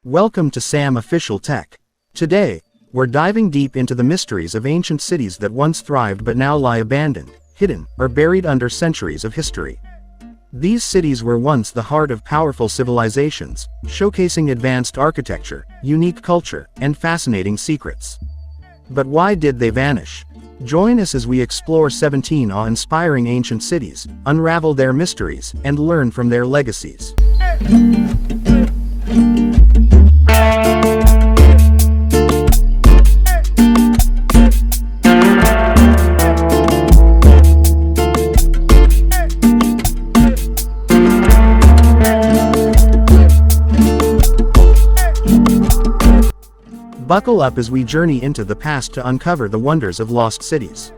Welcome to Sam Official Tech. Today, we're diving deep into the mysteries of ancient cities that once thrived but now lie abandoned, hidden, or buried under centuries of history. These cities were once the heart of powerful civilizations, showcasing advanced architecture, unique culture, and fascinating secrets. But why did they vanish? Join us as we explore 17 awe-inspiring ancient cities, unravel their mysteries, and learn from their legacies. Buckle up as we journey into the past to uncover the wonders of lost cities.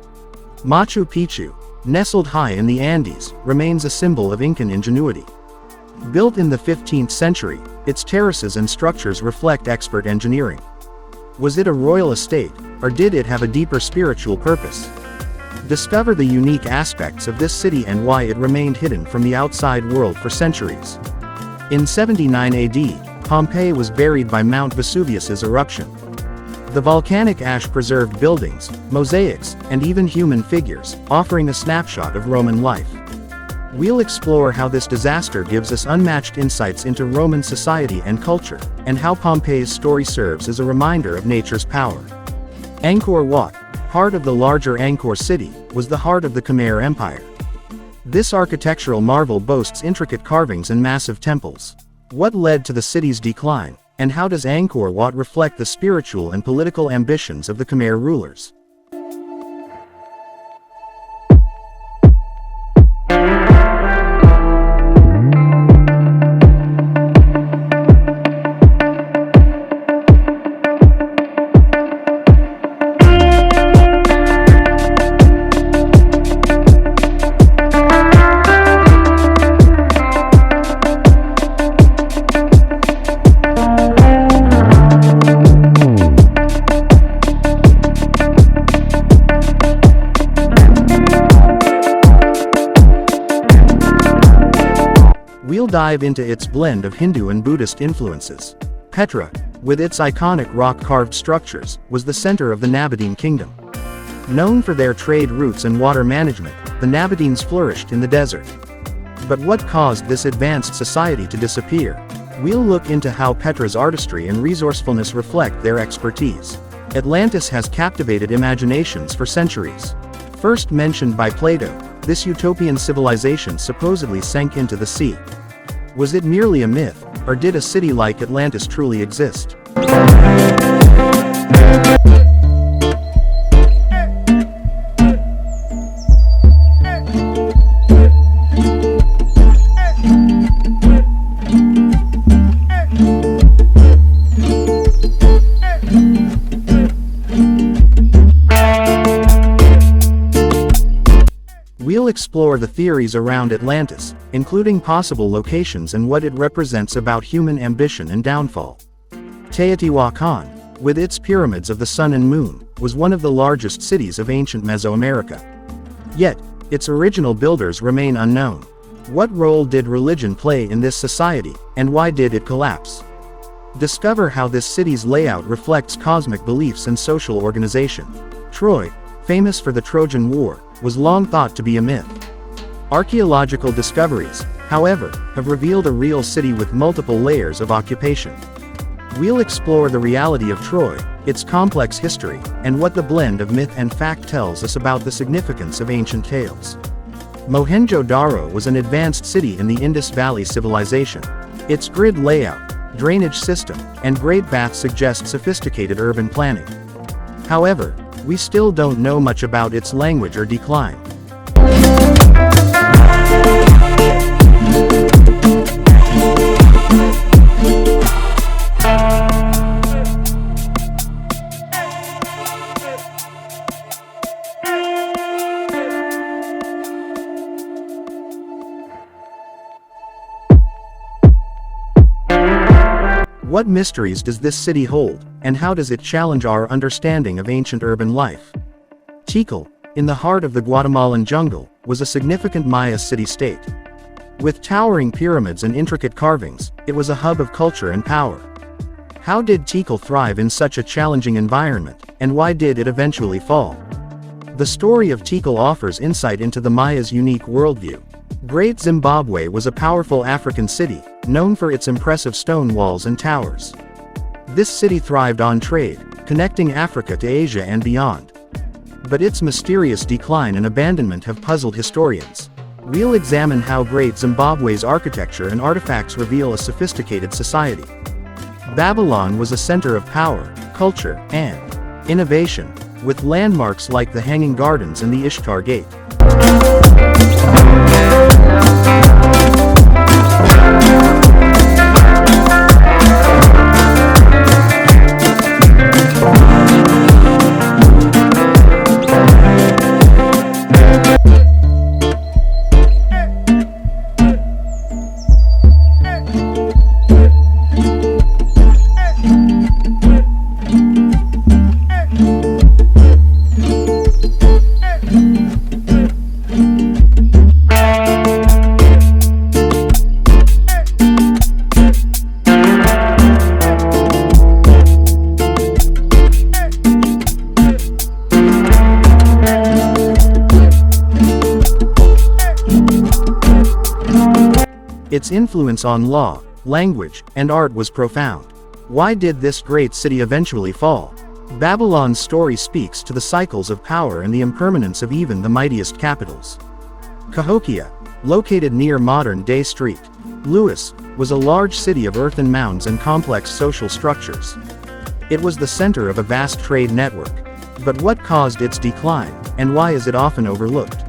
Machu Picchu, nestled high in the Andes, remains a symbol of Incan ingenuity. Built in the 15th century, its terraces and structures reflect expert engineering. Was it a royal estate, or did it have a deeper spiritual purpose? Discover the unique aspects of this city and why it remained hidden from the outside world for centuries. In 79 AD, Pompeii was buried by Mount Vesuvius's eruption. The volcanic ash preserved buildings, mosaics, and even human figures, offering a snapshot of Roman life. We'll explore how this disaster gives us unmatched insights into Roman society and culture, and how Pompeii's story serves as a reminder of nature's power. Angkor Wat, part of the larger Angkor city, was the heart of the Khmer Empire. This architectural marvel boasts intricate carvings and massive temples. What led to the city's decline, and how does Angkor Wat reflect the spiritual and political ambitions of the Khmer rulers? We'll dive into its blend of Hindu and Buddhist influences. Petra, with its iconic rock-carved structures, was the center of the Nabatean kingdom. Known for their trade routes and water management, the Nabateans flourished in the desert. But what caused this advanced society to disappear? We'll look into how Petra's artistry and resourcefulness reflect their expertise. Atlantis has captivated imaginations for centuries. First mentioned by Plato, this utopian civilization supposedly sank into the sea. Was it merely a myth, or did a city like Atlantis truly exist? We'll explore the theories around Atlantis, including possible locations and what it represents about human ambition and downfall. Teotihuacan, with its pyramids of the sun and moon, was one of the largest cities of ancient Mesoamerica. Yet, its original builders remain unknown. What role did religion play in this society, and why did it collapse? Discover how this city's layout reflects cosmic beliefs and social organization. Troy, famous for the Trojan War, was long thought to be a myth. Archaeological discoveries, however, have revealed a real city with multiple layers of occupation. We'll explore the reality of Troy, its complex history, and what the blend of myth and fact tells us about the significance of ancient tales. Mohenjo-Daro was an advanced city in the Indus Valley civilization. Its grid layout, drainage system, and great bath suggest sophisticated urban planning. However, we still don't know much about its language or decline. What mysteries does this city hold, and how does it challenge our understanding of ancient urban life? Tikal, in the heart of the Guatemalan jungle, was a significant Maya city-state. With towering pyramids and intricate carvings, it was a hub of culture and power. How did Tikal thrive in such a challenging environment, and why did it eventually fall? The story of Tikal offers insight into the Maya's unique worldview. Great Zimbabwe was a powerful African city, known for its impressive stone walls and towers. This city thrived on trade, connecting Africa to Asia and beyond. But its mysterious decline and abandonment have puzzled historians. We'll examine how Great Zimbabwe's architecture and artifacts reveal a sophisticated society. Babylon was a center of power, culture, and innovation, with landmarks like the Hanging Gardens and the Ishtar Gate. Its influence on law, language, and art was profound. Why did this great city eventually fall? Babylon's story speaks to the cycles of power and the impermanence of even the mightiest capitals. Cahokia, located near modern-day St. Louis, was a large city of earthen mounds and complex social structures. It was the center of a vast trade network. But what caused its decline, and why is it often overlooked?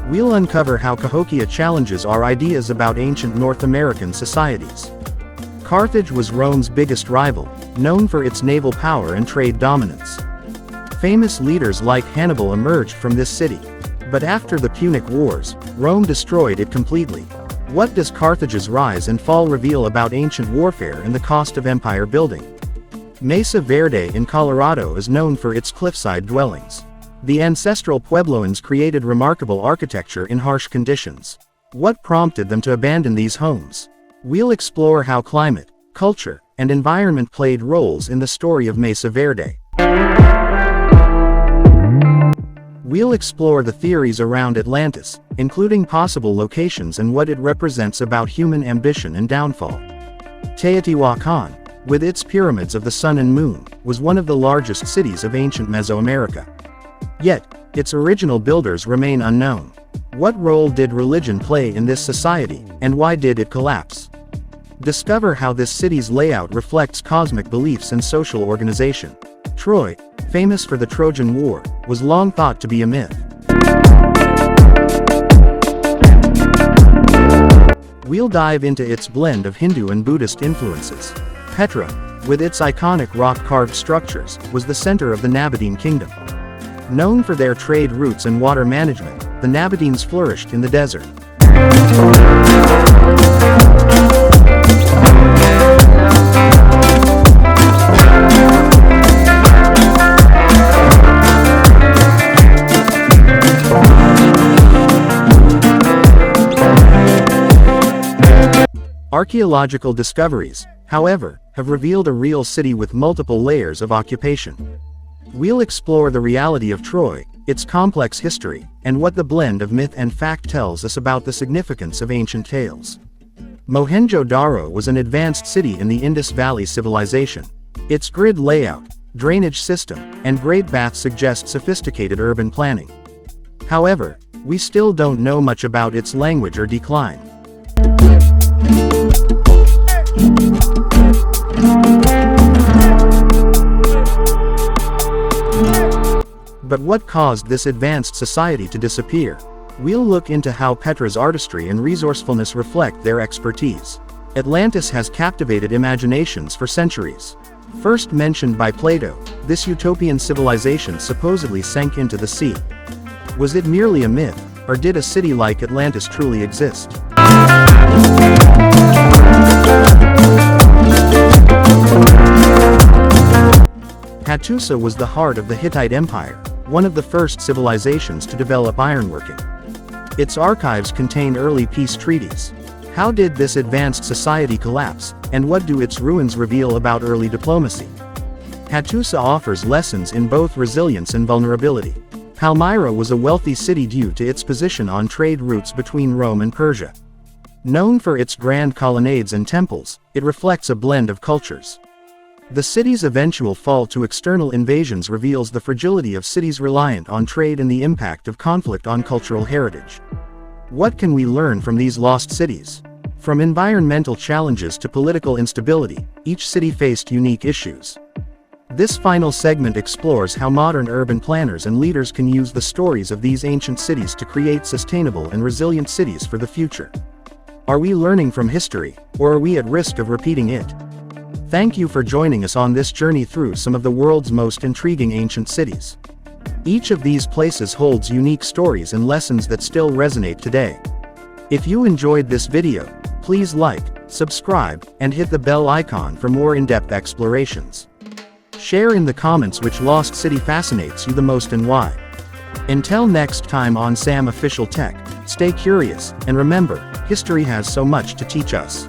We'll uncover how Cahokia challenges our ideas about ancient North American societies. Carthage was Rome's biggest rival, known for its naval power and trade dominance. Famous leaders like Hannibal emerged from this city. But after the Punic Wars, Rome destroyed it completely. What does Carthage's rise and fall reveal about ancient warfare and the cost of empire building? Mesa Verde in Colorado is known for its cliffside dwellings. The ancestral Puebloans created remarkable architecture in harsh conditions. What prompted them to abandon these homes? We'll explore how climate, culture, and environment played roles in the story of Mesa Verde. We'll explore the theories around Atlantis, including possible locations and what it represents about human ambition and downfall. Teotihuacan, with its pyramids of the sun and moon, was one of the largest cities of ancient Mesoamerica. Yet, its original builders remain unknown. What role did religion play in this society, and why did it collapse? Discover how this city's layout reflects cosmic beliefs and social organization. Troy, famous for the Trojan War, was long thought to be a myth. We'll dive into its blend of Hindu and Buddhist influences. Petra, with its iconic rock-carved structures, was the center of the Nabatean kingdom. Known for their trade routes and water management, the Nabateans flourished in the desert. Archaeological discoveries, however, have revealed a real city with multiple layers of occupation. We'll explore the reality of Troy, its complex history, and what the blend of myth and fact tells us about the significance of ancient tales. Mohenjo-Daro was an advanced city in the Indus Valley civilization. Its grid layout, drainage system, and great baths suggest sophisticated urban planning. However, we still don't know much about its language or decline. But what caused this advanced society to disappear? We'll look into how Petra's artistry and resourcefulness reflect their expertise. Atlantis has captivated imaginations for centuries. First mentioned by Plato, this utopian civilization supposedly sank into the sea. Was it merely a myth, or did a city like Atlantis truly exist? Hattusa was the heart of the Hittite Empire, one of the first civilizations to develop ironworking. Its archives contain early peace treaties. How did this advanced society collapse, and what do its ruins reveal about early diplomacy? Hattusa offers lessons in both resilience and vulnerability. Palmyra was a wealthy city due to its position on trade routes between Rome and Persia. Known for its grand colonnades and temples, it reflects a blend of cultures. The city's eventual fall to external invasions reveals the fragility of cities reliant on trade and the impact of conflict on cultural heritage. What can we learn from these lost cities? From environmental challenges to political instability, each city faced unique issues. This final segment explores how modern urban planners and leaders can use the stories of these ancient cities to create sustainable and resilient cities for the future. Are we learning from history, or are we at risk of repeating it? Thank you for joining us on this journey through some of the world's most intriguing ancient cities. Each of these places holds unique stories and lessons that still resonate today. If you enjoyed this video, please like, subscribe, and hit the bell icon for more in-depth explorations. Share in the comments which lost city fascinates you the most and why. Until next time on Sam Official Tech, stay curious, and remember, history has so much to teach us.